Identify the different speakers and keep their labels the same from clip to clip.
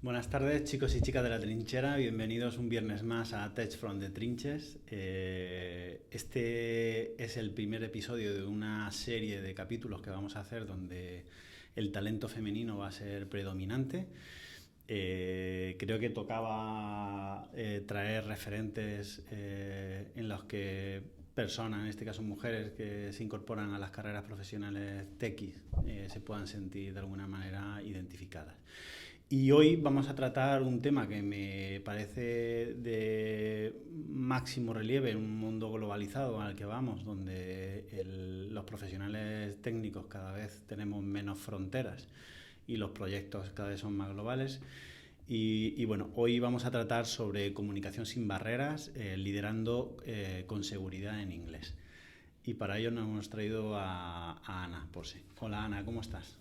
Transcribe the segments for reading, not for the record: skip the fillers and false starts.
Speaker 1: Buenas tardes, chicos y chicas de la trinchera. Bienvenidos un viernes más a Tech from the Trinches. Este es el primer episodio de una serie de capítulos que vamos a hacer donde el talento femenino va a ser predominante. Creo que tocaba traer referentes en los que personas, en este caso mujeres, que se incorporan a las carreras profesionales techis, se puedan sentir de alguna manera identificadas. Y hoy vamos a tratar un tema que me parece de máximo relieve en un mundo globalizado al que vamos, donde los profesionales técnicos cada vez tenemos menos fronteras y los proyectos cada vez son más globales. Y bueno, hoy vamos a tratar sobre comunicación sin barreras, liderando con seguridad en inglés. Y para ello nos hemos traído a Ana Pose. Hola Ana, ¿cómo estás?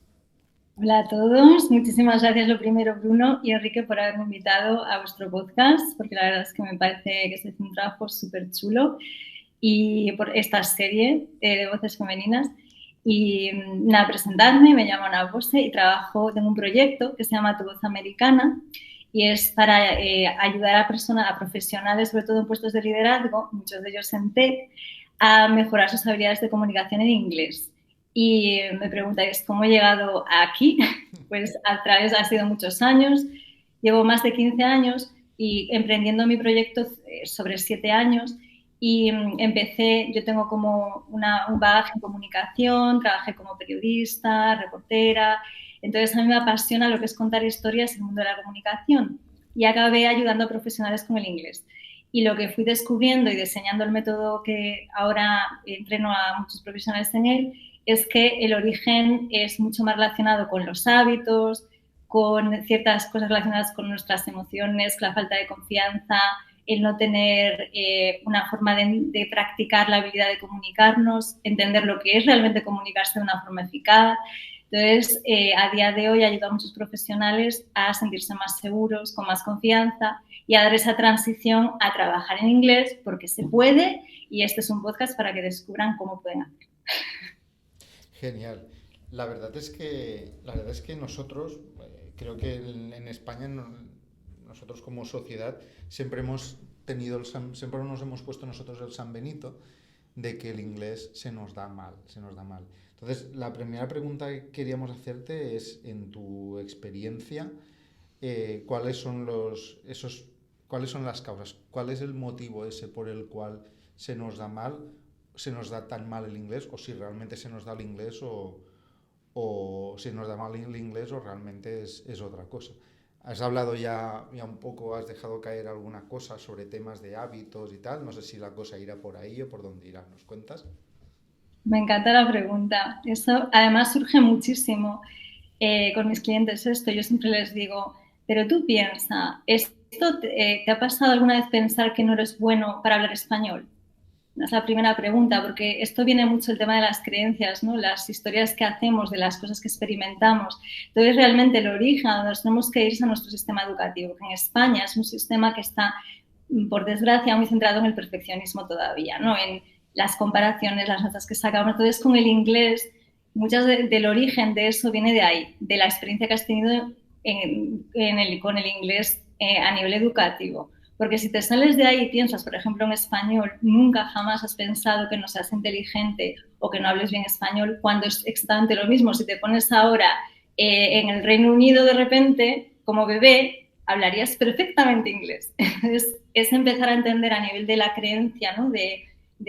Speaker 2: Hola a todos, muchísimas gracias lo primero Bruno y Enrique por haberme invitado a vuestro podcast, porque la verdad es que me parece que se hace un trabajo súper chulo y por esta serie de voces femeninas. Y nada, presentarme, me llamo Ana Bose y tengo un proyecto que se llama Tu Voz Americana y es para ayudar a personas, a profesionales, sobre todo en puestos de liderazgo, muchos de ellos en tech, a mejorar sus habilidades de comunicación en inglés. Y me preguntáis cómo he llegado aquí. Pues a través, ha sido muchos años, llevo más de 15 años y emprendiendo mi proyecto sobre 7 años y empecé, yo tengo como un bagaje en comunicación, trabajé como periodista, reportera, entonces a mí me apasiona lo que es contar historias en el mundo de la comunicación y acabé ayudando a profesionales con el inglés. Y lo que fui descubriendo y diseñando el método que ahora entreno a muchos profesionales en él es que el origen es mucho más relacionado con los hábitos, con ciertas cosas relacionadas con nuestras emociones, la falta de confianza, el no tener una forma de practicar la habilidad de comunicarnos, entender lo que es realmente comunicarse de una forma eficaz. Entonces, a día de hoy ayuda a muchos profesionales a sentirse más seguros, con más confianza y a dar esa transición a trabajar en inglés porque se puede y este es un podcast para que descubran cómo pueden hacerlo.
Speaker 3: Genial. La verdad es que nosotros, creo que en España, nosotros como sociedad, siempre nos hemos puesto nosotros el San Benito de que el inglés se nos da mal, se nos da mal. Entonces, la primera pregunta que queríamos hacerte es, en tu experiencia, cuáles son las causas, cuál es el motivo ese por el cual se nos da mal, se nos da tan mal el inglés, o si realmente se nos da el inglés o si nos da mal el inglés o realmente es otra cosa. Has hablado ya un poco, has dejado caer alguna cosa sobre temas de hábitos y tal. No sé si la cosa irá por ahí o por dónde irá. ¿Nos cuentas?
Speaker 2: Me encanta la pregunta. Eso además surge muchísimo con mis clientes esto. Yo siempre les digo, pero tú piensa, ¿esto te ha pasado alguna vez pensar que no eres bueno para hablar español? Es la primera pregunta, porque esto viene mucho el tema de las creencias, ¿no? Las historias que hacemos, de las cosas que experimentamos. Entonces, realmente el origen a donde nos tenemos que ir es a nuestro sistema educativo, que en España es un sistema que está, por desgracia, muy centrado en el perfeccionismo todavía, ¿no? En las comparaciones, las notas que sacamos. Entonces, con el inglés, del origen de eso viene de ahí, de la experiencia que has tenido con el inglés a nivel educativo. Porque si te sales de ahí y piensas, por ejemplo, en español, nunca jamás has pensado que no seas inteligente o que no hables bien español, cuando es exactamente lo mismo. Si te pones ahora en el Reino Unido de repente, como bebé, hablarías perfectamente inglés. Entonces, es empezar a entender a nivel de la creencia, ¿no? De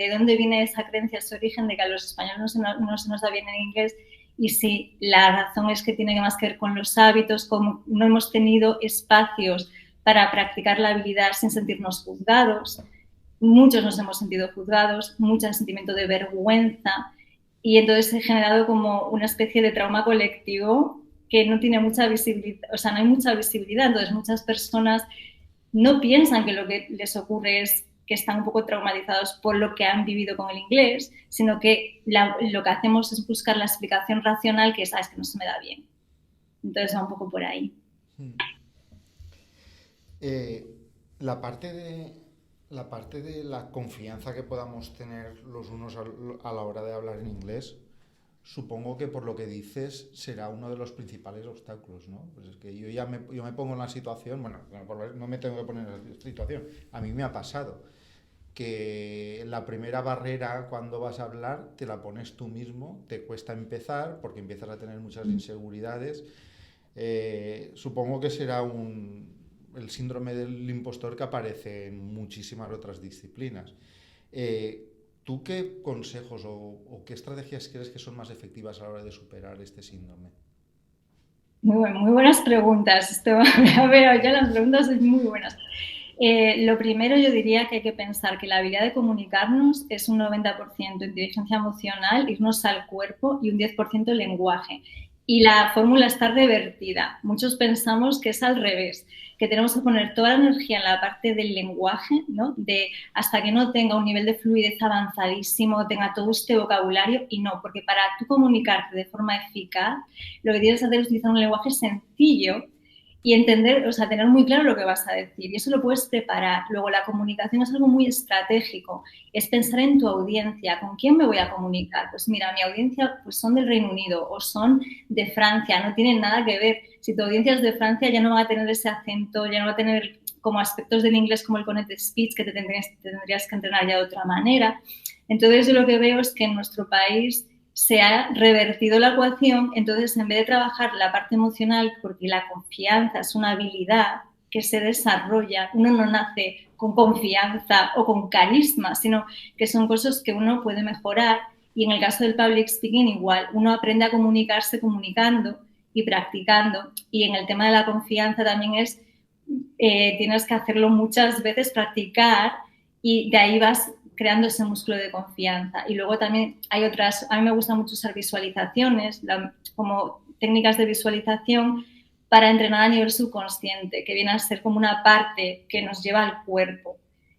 Speaker 2: dónde viene esa creencia, ese origen de que a los españoles no se nos da bien en inglés. Y sí, la razón es que tiene más que ver con los hábitos, como no hemos tenido espacios para practicar la habilidad sin sentirnos juzgados. Muchos nos hemos sentido juzgados, mucho sentimiento de vergüenza y entonces se ha generado como una especie de trauma colectivo que no tiene mucha visibilidad, o sea, no hay mucha visibilidad, entonces muchas personas no piensan que lo que les ocurre es que están un poco traumatizados por lo que han vivido con el inglés, sino que lo que hacemos es buscar la explicación racional que es, es que no se me da bien. Entonces va un poco por ahí.
Speaker 3: Eh, la parte de, la parte de la confianza que podamos tener los unos a la hora de hablar en inglés, supongo que por lo que dices será uno de los principales obstáculos, ¿no? Pues es que yo me pongo en la situación, bueno, no me tengo que poner en la situación, a mí me ha pasado que la primera barrera cuando vas a hablar te la pones tú mismo, te cuesta empezar porque empiezas a tener muchas inseguridades. Supongo que será el síndrome del impostor que aparece en muchísimas otras disciplinas. ¿Tú qué consejos o qué estrategias crees que son más efectivas a la hora de superar este síndrome?
Speaker 2: Muy buenas preguntas. A ver, ya las preguntas son muy buenas. Lo primero yo diría que hay que pensar que la habilidad de comunicarnos es un 90% inteligencia emocional, irnos al cuerpo, y un 10% lenguaje. Y la fórmula está revertida. Muchos pensamos que es al revés, que tenemos que poner toda la energía en la parte del lenguaje, ¿no? De hasta que no tenga un nivel de fluidez avanzadísimo, tenga todo este vocabulario, y no, porque para tú comunicarte de forma eficaz, lo que tienes que hacer es utilizar un lenguaje sencillo y entender, o sea, tener muy claro lo que vas a decir, y eso lo puedes preparar. Luego, la comunicación es algo muy estratégico, es pensar en tu audiencia, ¿con quién me voy a comunicar? Pues mira, mi audiencia pues son del Reino Unido o son de Francia, no tienen nada que ver. Si tu audiencia es de Francia, ya no va a tener ese acento, ya no va a tener como aspectos del inglés como el connected speech, que te tendrías que entrenar ya de otra manera. Entonces, yo lo que veo es que en nuestro país se ha revertido la ecuación. Entonces, en vez de trabajar la parte emocional, porque la confianza es una habilidad que se desarrolla, uno no nace con confianza o con carisma, sino que son cosas que uno puede mejorar. Y en el caso del public speaking igual, uno aprende a comunicarse comunicando y practicando. Y en el tema de la confianza también es, tienes que hacerlo muchas veces, practicar, y de ahí vas creando ese músculo de confianza. Y luego también hay otras, a mí me gusta mucho usar visualizaciones, como técnicas de visualización para entrenar a nivel subconsciente, que viene a ser como una parte que nos lleva al cuerpo,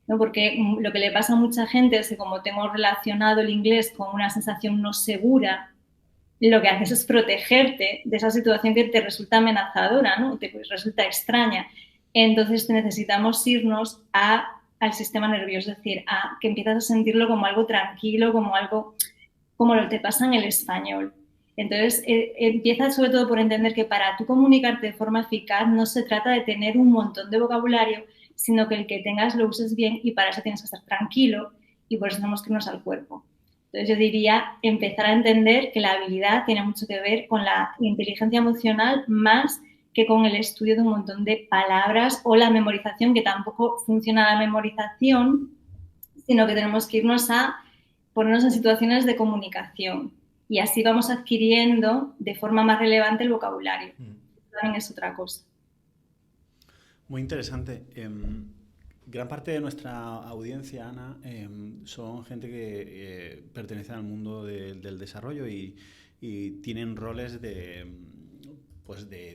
Speaker 2: ¿no? Porque lo que le pasa a mucha gente es que como tengo relacionado el inglés con una sensación no segura, lo que haces es protegerte de esa situación que te resulta amenazadora, ¿no? Te resulta extraña. Entonces necesitamos irnos al sistema nervioso, es decir, que empiezas a sentirlo como algo tranquilo, como algo como lo que te pasa en el español. Entonces, empieza sobre todo por entender que para tú comunicarte de forma eficaz no se trata de tener un montón de vocabulario, sino que el que tengas lo uses bien, y para eso tienes que estar tranquilo, y por eso tenemos que irnos al cuerpo. Entonces, yo diría empezar a entender que la habilidad tiene mucho que ver con la inteligencia emocional más que con el estudio de un montón de palabras o la memorización, que tampoco funciona la memorización, sino que tenemos que irnos a ponernos en situaciones de comunicación, y así vamos adquiriendo de forma más relevante el vocabulario. También es otra cosa.
Speaker 1: Muy interesante. Gran parte de nuestra audiencia, Ana, son gente que pertenece al mundo del desarrollo y tienen roles de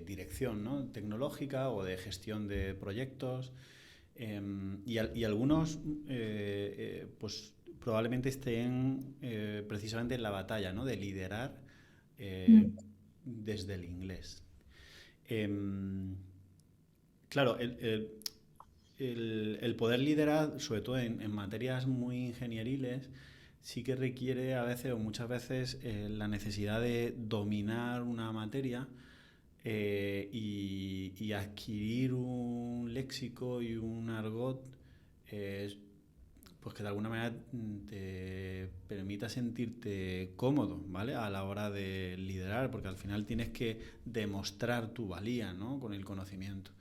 Speaker 1: dirección, ¿no? Tecnológica o de gestión de proyectos, y algunos pues probablemente estén precisamente en la batalla, ¿no? De liderar desde el inglés. Claro, el poder liderar, sobre todo en materias muy ingenieriles, sí que requiere a veces o muchas veces la necesidad de dominar una materia y adquirir un léxico y un argot pues que de alguna manera te permita sentirte cómodo, ¿vale? A la hora de liderar, porque al final tienes que demostrar tu valía, ¿no? Con el conocimiento.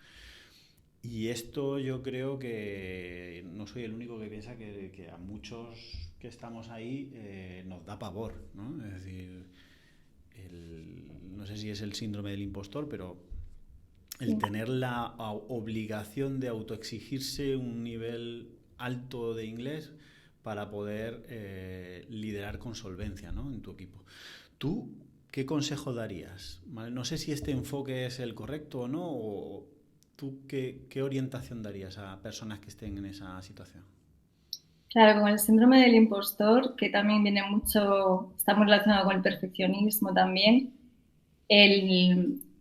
Speaker 1: Y esto yo creo que no soy el único que piensa que a muchos que estamos ahí nos da pavor, ¿no? Es decir, no sé si es el síndrome del impostor, pero el tener la obligación de autoexigirse un nivel alto de inglés para poder liderar con solvencia, ¿no? En tu equipo. ¿Tú qué consejo darías? ¿Vale? No sé si este enfoque es el correcto o no, o ¿tú qué orientación darías a personas que estén en esa situación?
Speaker 2: Claro, con el síndrome del impostor, que también viene mucho, está muy relacionado con el perfeccionismo también,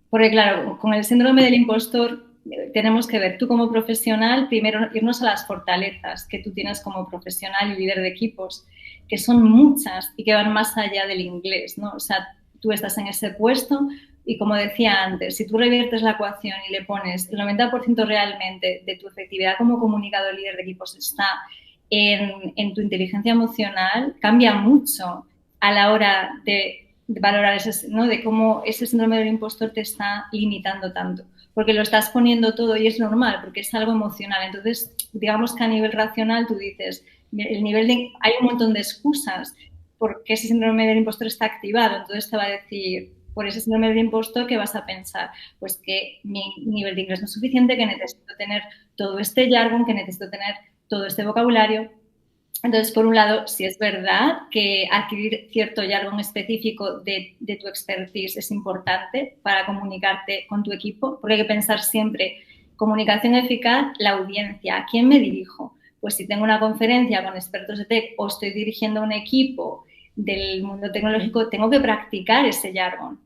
Speaker 2: porque claro, con el síndrome del impostor tenemos que ver, tú como profesional, primero irnos a las fortalezas que tú tienes como profesional y líder de equipos. que son muchas y que van más allá del inglés, ¿no? O sea, tú estás en ese puesto y, como decía antes, si tú reviertes la ecuación y le pones el 90% realmente de tu efectividad como comunicador líder de equipos está en tu inteligencia emocional, cambia mucho a la hora de valorar ese, ¿no? De cómo ese síndrome del impostor te está limitando tanto, porque lo estás poniendo todo y es normal, porque es algo emocional. Entonces, digamos que a nivel racional tú dices, el nivel de, hay un montón de excusas porque ese síndrome del impostor está activado, entonces te va a decir, por ese síndrome del impostor, ¿qué vas a pensar? Pues que mi nivel de inglés no es suficiente, que necesito tener todo este jargon, que necesito tener todo este vocabulario. Entonces, por un lado, sí es verdad que adquirir cierto jargon específico de tu expertise es importante para comunicarte con tu equipo, porque hay que pensar siempre, comunicación eficaz, la audiencia, ¿a quién me dirijo? Pues si tengo una conferencia con expertos de tech o estoy dirigiendo un equipo del mundo tecnológico, tengo que practicar ese jargon.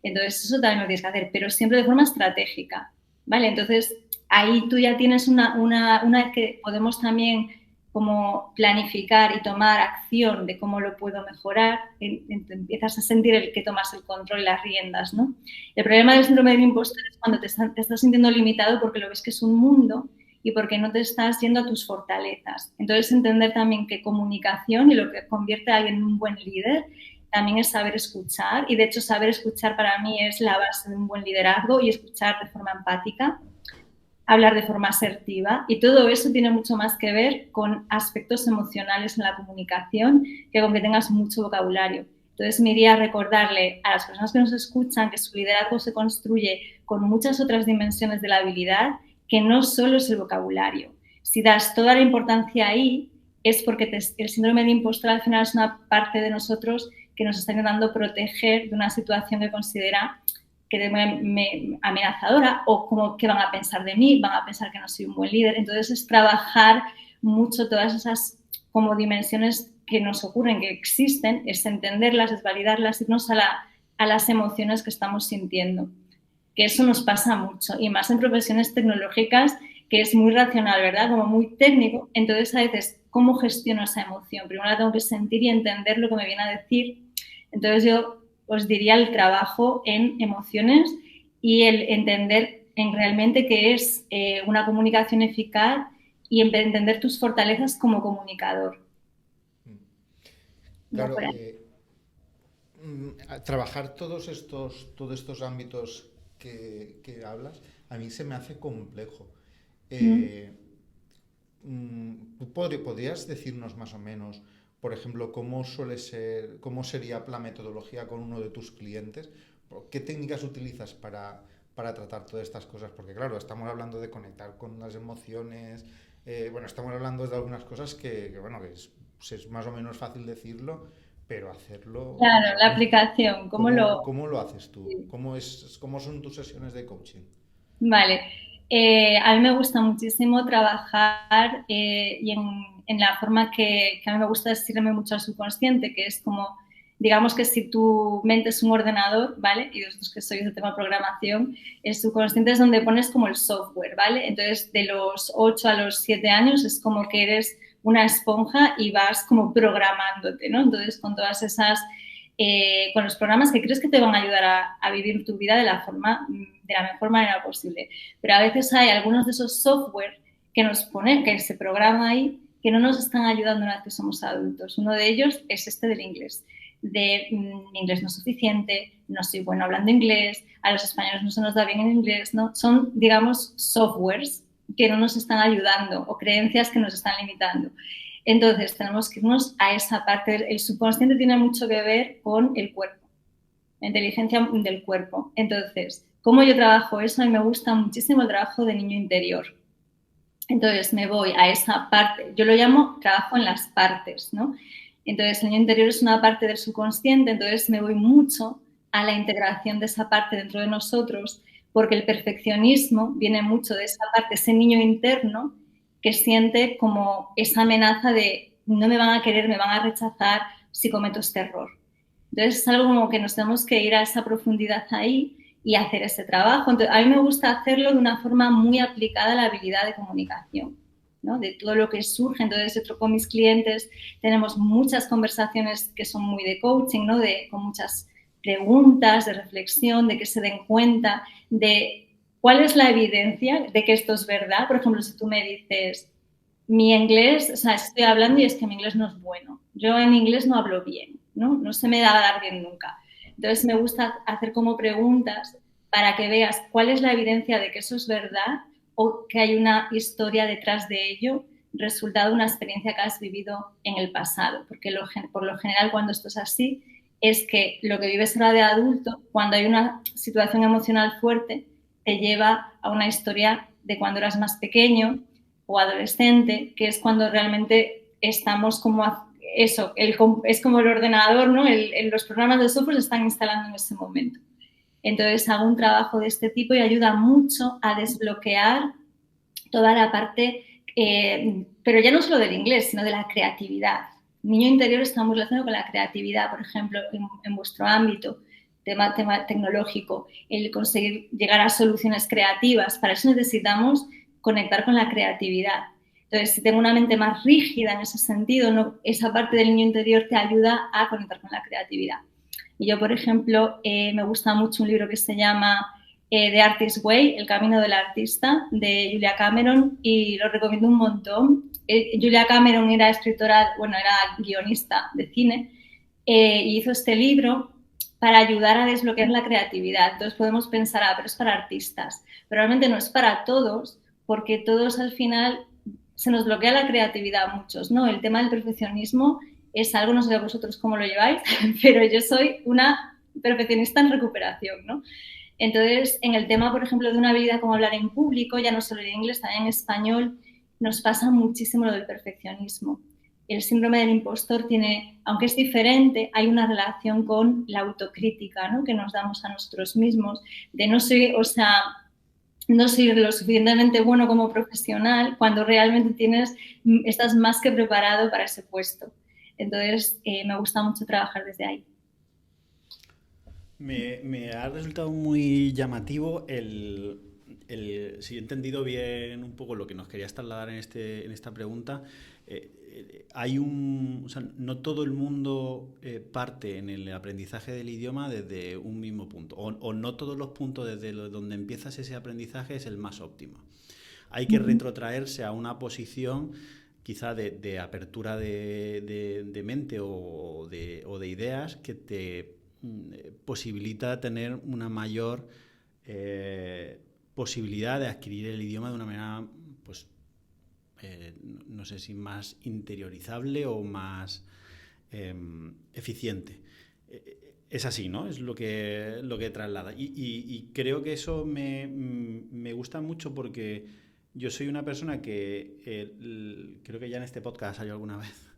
Speaker 2: Entonces, eso también lo tienes que hacer, pero siempre de forma estratégica, ¿vale? Entonces, ahí tú ya tienes una vez que podemos también como planificar y tomar acción de cómo lo puedo mejorar, empiezas a sentir el que tomas el control y las riendas, ¿no? El problema del síndrome del impostor es cuando te estás sintiendo limitado porque lo ves que es un mundo y porque no te estás yendo a tus fortalezas. Entonces, entender también que comunicación y lo que convierte a alguien en un buen líder también es saber escuchar, y de hecho saber escuchar para mí es la base de un buen liderazgo, y escuchar de forma empática, hablar de forma asertiva, y todo eso tiene mucho más que ver con aspectos emocionales en la comunicación que con que tengas mucho vocabulario. Entonces, me iría a recordarle a las personas que nos escuchan que su liderazgo se construye con muchas otras dimensiones de la habilidad, que no solo es el vocabulario. Si das toda la importancia ahí, es porque el síndrome de impostor al final es una parte de nosotros que nos está intentando proteger de una situación que considera que es muy amenazadora, o como que van a pensar de mí, van a pensar que no soy un buen líder. Entonces, es trabajar mucho todas esas como dimensiones que nos ocurren, que existen, es entenderlas, es validarlas, irnos a las emociones que estamos sintiendo. Que eso nos pasa mucho, y más en profesiones tecnológicas, que es muy racional, ¿verdad? Como muy técnico. Entonces, a veces, ¿cómo gestiono esa emoción? Primero la tengo que sentir y entender lo que me viene a decir. Entonces, yo os diría el trabajo en emociones y el entender en realmente qué es una comunicación eficaz, y entender tus fortalezas como comunicador.
Speaker 3: Claro, trabajar todos estos ámbitos que hablas, a mí se me hace complejo. ¿Podrías decirnos más o menos, por ejemplo, cómo sería la metodología con uno de tus clientes? ¿Qué técnicas utilizas para tratar todas estas cosas? Porque claro, estamos hablando de conectar con las emociones, estamos hablando de algunas cosas que es más o menos fácil decirlo, pero hacerlo...
Speaker 2: Claro, la aplicación,
Speaker 3: ¿cómo lo haces tú?
Speaker 2: Sí.
Speaker 3: ¿Cómo son tus sesiones de coaching?
Speaker 2: Vale. A mí me gusta muchísimo trabajar y en la forma que a mí me gusta decirme mucho al subconsciente, que es como, digamos que si tu mente es un ordenador, ¿vale? Y vosotros que sois de tema de programación, el subconsciente es donde pones como el software, ¿vale? Entonces, de los 8 a los 7 años es como que eres una esponja y vas como programándote, ¿no? Entonces, con todas esas... con los programas que crees que te van a ayudar a vivir tu vida de la mejor manera posible. Pero a veces hay algunos de esos software que nos ponen, que se programa ahí, que no nos están ayudando una vez que somos adultos. Uno de ellos es este del inglés. Mi inglés no es suficiente, no soy bueno hablando inglés, a los españoles no se nos da bien el inglés, ¿no? Son, digamos, softwares que no nos están ayudando, o creencias que nos están limitando. Entonces, tenemos que irnos a esa parte. El subconsciente tiene mucho que ver con el cuerpo, la inteligencia del cuerpo. Entonces, ¿cómo yo trabajo eso? A mí me gusta muchísimo el trabajo de niño interior. Entonces, me voy a esa parte. Yo lo llamo trabajo en las partes, ¿no? Entonces, el niño interior es una parte del subconsciente, entonces me voy mucho a la integración de esa parte dentro de nosotros, porque el perfeccionismo viene mucho de esa parte, ese niño interno, que siente como esa amenaza de no me van a querer, me van a rechazar si cometo este error. Entonces, es algo como que nos tenemos que ir a esa profundidad ahí y hacer ese trabajo. Entonces, a mí me gusta hacerlo de una forma muy aplicada a la habilidad de comunicación, ¿no? De todo lo que surge. Entonces, con mis clientes tenemos muchas conversaciones que son muy de coaching, ¿no? Con muchas preguntas, de reflexión, de que se den cuenta de cuál es la evidencia de que esto es verdad. Por ejemplo, si tú me dices, mi inglés, o sea, estoy hablando y es que mi inglés no es bueno. Yo en inglés no hablo bien, ¿no? No se me da a dar bien nunca. Entonces, me gusta hacer como preguntas para que veas cuál es la evidencia de que eso es verdad o que hay una historia detrás de ello, resultado de una experiencia que has vivido en el pasado. Porque por lo general, cuando esto es así, es que lo que vives ahora de adulto, cuando hay una situación emocional fuerte, te lleva a una historia de cuando eras más pequeño o adolescente, que es cuando realmente estamos como eso, es como el ordenador, ¿no? Los programas de software se están instalando en ese momento. Entonces hago un trabajo de este tipo y ayuda mucho a desbloquear toda la parte, pero ya no solo del inglés, sino de la creatividad. Niño interior está muy relacionado con la creatividad, por ejemplo, en vuestro ámbito, tema tecnológico, el conseguir llegar a soluciones creativas. Para eso necesitamos conectar con la creatividad. Entonces, si tengo una mente más rígida en ese sentido, ¿no? Esa parte del niño interior te ayuda a conectar con la creatividad. Y yo, por ejemplo, me gusta mucho un libro que se llama The Artist's Way, El camino del artista, de Julia Cameron, y lo recomiendo un montón. Julia Cameron era escritora, bueno, era guionista de cine, y hizo este libro para ayudar a desbloquear la creatividad. Entonces podemos pensar, pero es para artistas. Pero realmente no es para todos, porque todos al final se nos bloquea la creatividad a muchos, ¿no? El tema del perfeccionismo es algo, no sé vosotros cómo lo lleváis, pero yo soy una perfeccionista en recuperación, ¿no? Entonces, en el tema, por ejemplo, de una habilidad como hablar en público, ya no solo en inglés, también en español, nos pasa muchísimo lo del perfeccionismo. El síndrome del impostor tiene, aunque es diferente, hay una relación con la autocrítica, ¿no? Que nos damos a nosotros mismos, de no ser, o sea, no ser lo suficientemente bueno como profesional cuando realmente estás más que preparado para ese puesto. Entonces, me gusta mucho trabajar desde ahí.
Speaker 1: Me ha resultado muy llamativo si he entendido bien un poco lo que nos querías trasladar en esta pregunta. O sea, no todo el mundo parte en el aprendizaje del idioma desde un mismo punto, o no todos los puntos desde donde empiezas ese aprendizaje es el más óptimo. Hay que retrotraerse a una posición quizá de apertura de mente o de ideas que te posibilita tener una mayor posibilidad de adquirir el idioma de una manera, pues, no sé si más interiorizable o más eficiente. Es así, ¿no? Es lo que traslada. Y creo que eso me gusta mucho porque yo soy una persona que, creo que ya en este podcast salió alguna vez,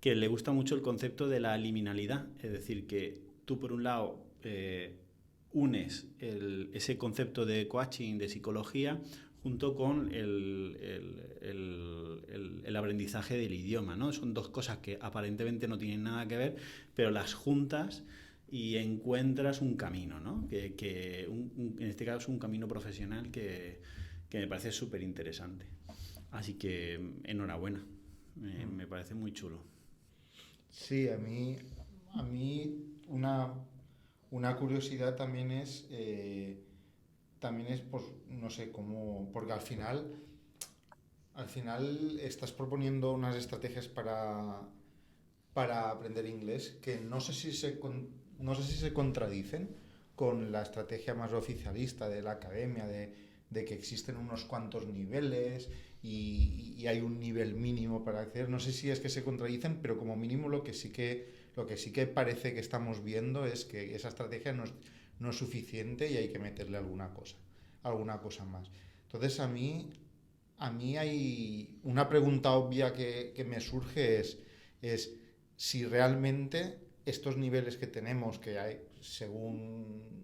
Speaker 1: que le gusta mucho el concepto de la liminalidad. Es decir, que tú por un lado unes ese concepto de coaching, de psicología, junto con el aprendizaje del idioma, ¿no? Son dos cosas que aparentemente no tienen nada que ver, pero las juntas y encuentras un camino, ¿no? En este caso es un camino profesional que me parece súper interesante. Así que enhorabuena, me parece muy chulo.
Speaker 3: Sí, a mí una curiosidad también es pues, no sé, cómo, porque al final estás proponiendo unas estrategias para aprender inglés que no sé si se contradicen con la estrategia más oficialista de la academia, de que existen unos cuantos niveles y hay un nivel mínimo para acceder. No sé si es que se contradicen, pero como mínimo lo que sí que parece que estamos viendo es que esa estrategia no es suficiente y hay que meterle alguna cosa más. Entonces a mí hay una pregunta obvia que me surge es si realmente estos niveles que tenemos, que hay según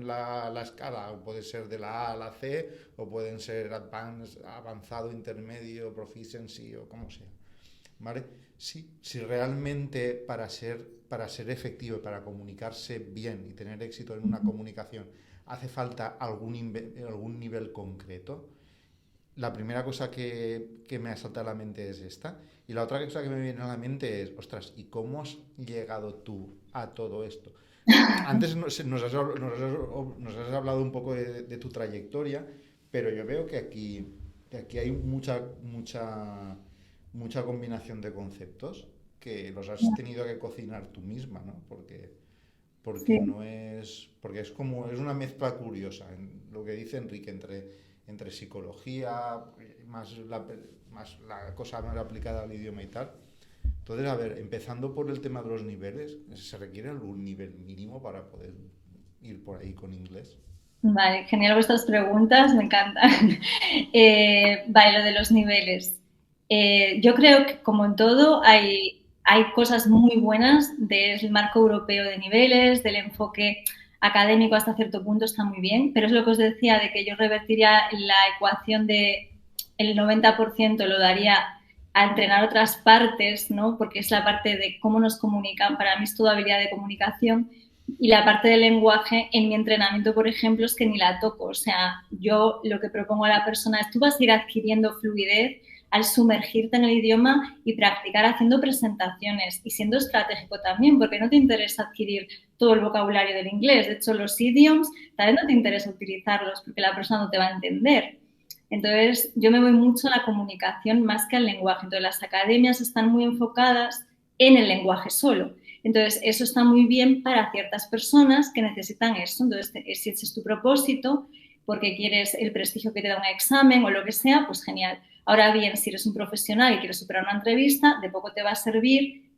Speaker 3: la escala, o puede ser de la A a la C, o pueden ser avanzado, intermedio, proficiency o como sea, ¿vale? Si realmente para ser efectivo, para comunicarse bien y tener éxito en una comunicación, hace falta algún nivel concreto, la primera cosa que me ha saltado a la mente es esta. Y la otra cosa que me viene a la mente es, ostras, ¿y cómo has llegado tú a todo esto? Antes nos has hablado un poco de tu trayectoria, pero yo veo que aquí hay mucha combinación de conceptos que los has tenido que cocinar tú misma, ¿no? Porque
Speaker 2: Sí.
Speaker 3: no es, porque es como, es una mezcla curiosa, en lo que dice Enrique, entre psicología, más la cosa más aplicada al idioma y tal. Entonces, a ver, empezando por el tema de los niveles, ¿se requiere algún nivel mínimo para poder ir por ahí con inglés?
Speaker 2: Vale, genial vuestras preguntas, me encantan. Vale, lo de los niveles. Yo creo que, como en todo, hay cosas muy buenas del marco europeo de niveles, del enfoque académico hasta cierto punto está muy bien, pero es lo que os decía de que yo revertiría la ecuación de el 90% lo daría a entrenar otras partes, ¿no? Porque es la parte de cómo nos comunican. Para mí es toda habilidad de comunicación. Y la parte del lenguaje en mi entrenamiento, por ejemplo, es que ni la toco. O sea, yo lo que propongo a la persona es tú vas a ir adquiriendo fluidez al sumergirte en el idioma y practicar haciendo presentaciones y siendo estratégico también, porque no te interesa adquirir todo el vocabulario del inglés. De hecho, los idioms tal vez no te interesa utilizarlos porque la persona no te va a entender. Entonces, yo me voy mucho a la comunicación más que al lenguaje. Entonces, las academias están muy enfocadas en el lenguaje solo. Entonces, eso está muy bien para ciertas personas que necesitan eso. Entonces, si ese es tu propósito, porque quieres el prestigio que te da un examen o lo que sea, pues genial. Ahora bien, si eres un profesional y quieres superar una entrevista, de poco te va a servir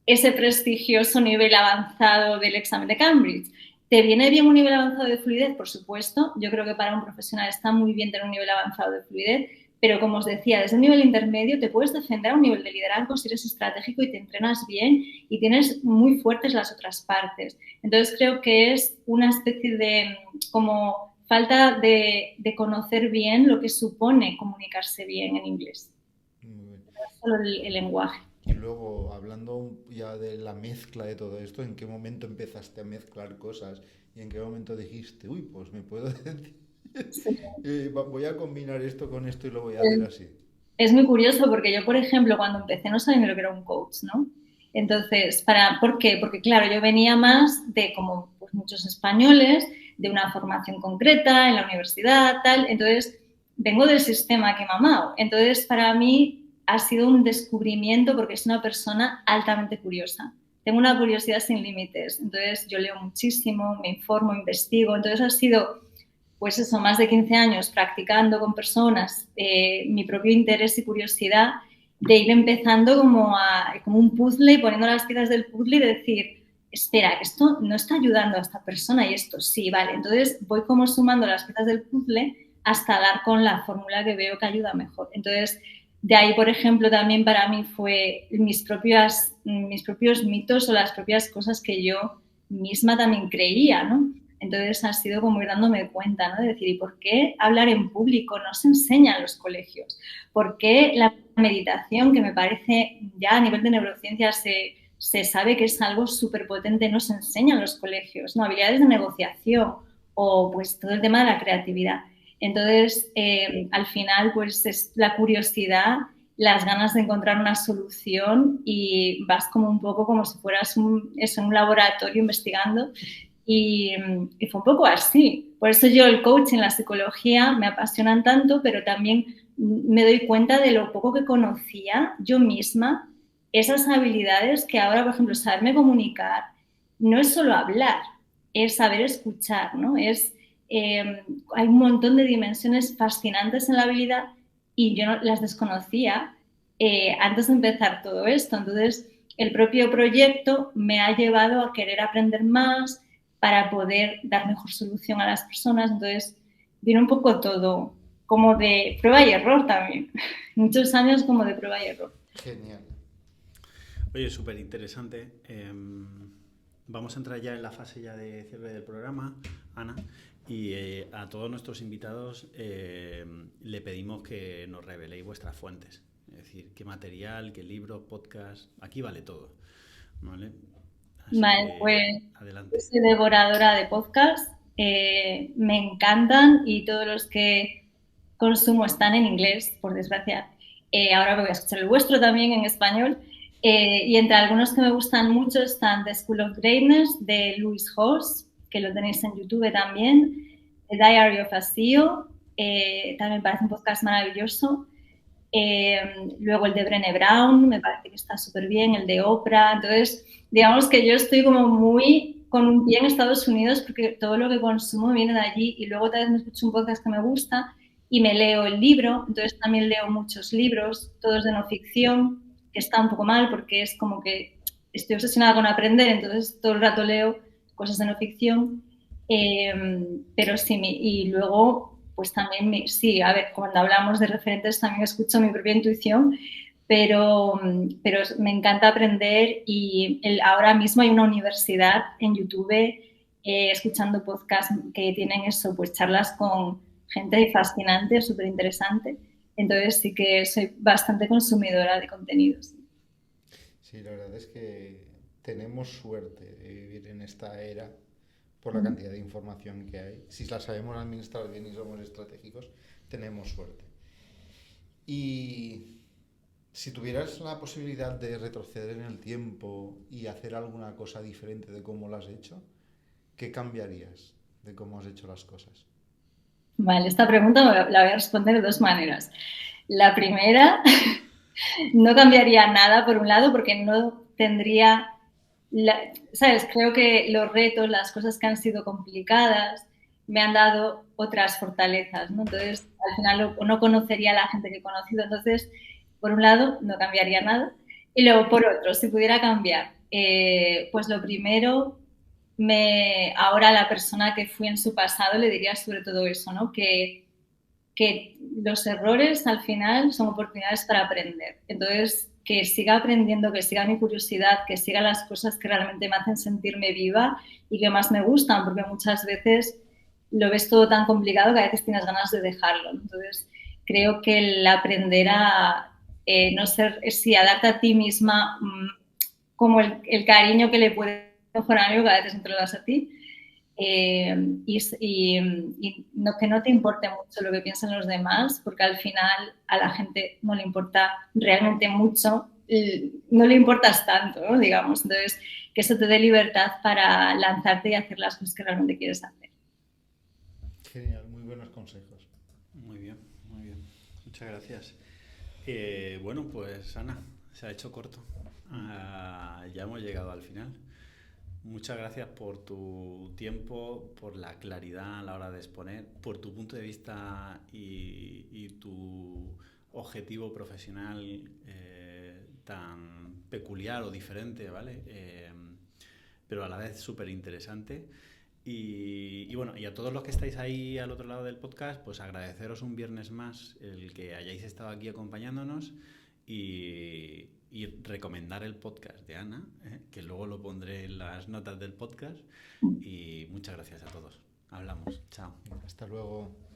Speaker 2: ese prestigioso nivel avanzado del examen de Cambridge. ¿Te viene bien un nivel avanzado de fluidez? Por supuesto. Yo creo que para un profesional está muy bien tener un nivel avanzado de fluidez, pero como os decía, desde un nivel intermedio te puedes defender a un nivel de liderazgo si eres estratégico y te entrenas bien y tienes muy fuertes las otras partes. Entonces creo que es una especie de como falta de conocer bien lo que supone comunicarse bien en inglés.
Speaker 3: Muy
Speaker 2: No solo el lenguaje.
Speaker 3: Y luego, hablando ya de la mezcla de todo esto, ¿en qué momento empezaste a mezclar cosas? ¿Y en qué momento dijiste, uy, pues me puedo decir,
Speaker 2: Sí.
Speaker 3: voy a combinar esto con esto y lo voy a hacer así?
Speaker 2: Es muy curioso porque yo, por ejemplo, cuando empecé no sabía ni lo que era un coach, ¿no? Entonces, ¿por qué? Porque, claro, yo venía más de, como pues, muchos españoles, de una formación concreta en la universidad, tal. Entonces, vengo del sistema que he mamado. Entonces, para mí ha sido un descubrimiento porque es una persona altamente curiosa. Tengo una curiosidad sin límites. Entonces, yo leo muchísimo, me informo, investigo. Entonces, ha sido pues eso, más de 15 años practicando con personas mi propio interés y curiosidad de ir empezando como un puzzle, poniendo las piezas del puzzle y decir, espera, esto no está ayudando a esta persona y esto sí, vale. Entonces voy como sumando las piezas del puzzle hasta dar con la fórmula que veo que ayuda mejor. Entonces, de ahí, por ejemplo, también para mí fue mis propios mitos o las propias cosas que yo misma también creía, ¿no? Entonces ha sido como ir dándome cuenta, ¿no? De decir, ¿y por qué hablar en público no se enseña en los colegios? ¿Por qué la meditación, que me parece ya a nivel de neurociencia se sabe que es algo súper potente, no se enseña en los colegios? ¿No? Habilidades de negociación o pues todo el tema de la creatividad. Entonces, al final, pues es la curiosidad, las ganas de encontrar una solución y vas como un poco como si fueras un laboratorio investigando y fue un poco así. Por eso yo el coaching, la psicología me apasionan tanto, pero también me doy cuenta de lo poco que conocía yo misma, esas habilidades que ahora, por ejemplo, saberme comunicar, no es solo hablar, es saber escuchar, ¿no? Hay un montón de dimensiones fascinantes en la habilidad y yo no, las desconocía antes de empezar todo esto. Entonces, el propio proyecto me ha llevado a querer aprender más, para poder dar mejor solución a las personas. Entonces, viene un poco todo como de prueba y error también. Muchos años como de prueba y error.
Speaker 3: Genial.
Speaker 1: Oye, súper interesante. Vamos a entrar ya en la fase ya de cierre del programa, Ana, y a todos nuestros invitados le pedimos que nos reveléis vuestras fuentes. Es decir, qué material, qué libro, podcast, aquí vale todo, ¿vale? Así
Speaker 2: Vale,
Speaker 1: que,
Speaker 2: pues
Speaker 1: adelante.
Speaker 2: soy devoradora de podcast, me encantan y todos los que consumo están en inglés, por desgracia. Ahora voy a escuchar el vuestro también en español. Y entre algunos que me gustan mucho están The School of Greatness de Louis Hawes, que lo tenéis en YouTube también, The Diary of a CEO, también me parece un podcast maravilloso. Luego el de Brené Brown, me parece que está súper bien, el de Oprah. Entonces, digamos que yo estoy como muy con un pie en Estados Unidos porque todo lo que consumo viene de allí y luego tal vez me escucho un podcast que me gusta y me leo el libro. Entonces también leo muchos libros, todos de no ficción, que está un poco mal porque es como que estoy obsesionada con aprender, entonces todo el rato leo cosas de no ficción. Pero sí, y luego, pues también, sí, a ver, cuando hablamos de referentes también escucho mi propia intuición, pero me encanta aprender y ahora mismo hay una universidad en YouTube escuchando podcasts que tienen eso, pues charlas con gente fascinante, súper interesante. Entonces sí que soy bastante consumidora de contenidos.
Speaker 3: Sí, la verdad es que tenemos suerte de vivir en esta era por la cantidad de información que hay. Si la sabemos administrar bien y somos estratégicos, tenemos suerte. Y si tuvieras la posibilidad de retroceder en el tiempo y hacer alguna cosa diferente de cómo lo has hecho, ¿qué cambiarías de cómo has hecho las cosas?
Speaker 2: Vale, esta pregunta la voy a responder de dos maneras. La primera, no cambiaría nada, por un lado, porque no tendría, ¿sabes? Creo que los retos, las cosas que han sido complicadas, me han dado otras fortalezas, ¿no? Entonces, al final no conocería a la gente que he conocido. Entonces, por un lado, no cambiaría nada. Y luego, por otro, si pudiera cambiar, pues lo primero, ahora a la persona que fui en su pasado le diría sobre todo eso, ¿no? Que los errores al final son oportunidades para aprender. Entonces, que siga aprendiendo, que siga mi curiosidad, que siga las cosas que realmente me hacen sentirme viva y que más me gustan, porque muchas veces lo ves todo tan complicado que a veces tienes ganas de dejarlo. Entonces, creo que el aprender a no ser, sí, a darte a ti misma como el cariño que le puede mejor amigo que a veces no te lo das a ti, y no, que no te importe mucho lo que piensan los demás, porque al final a la gente no le importa realmente mucho, no le importas tanto, ¿no? Digamos. Entonces, que eso te dé libertad para lanzarte y hacer las cosas que realmente quieres hacer.
Speaker 3: Genial, muy buenos consejos.
Speaker 1: Muy bien, muy bien. Muchas gracias. Bueno, pues Ana, se ha hecho corto. Ya hemos llegado al final. Muchas gracias por tu tiempo, por la claridad a la hora de exponer, por tu punto de vista y tu objetivo profesional tan peculiar o diferente, ¿vale? Pero a la vez súper interesante. Y bueno, y a todos los que estáis ahí al otro lado del podcast, pues agradeceros un viernes más el que hayáis estado aquí acompañándonos y recomendar el podcast de Ana, que luego lo pondré en las notas del podcast. Y muchas gracias a todos. Hablamos. Chao.
Speaker 3: Hasta luego.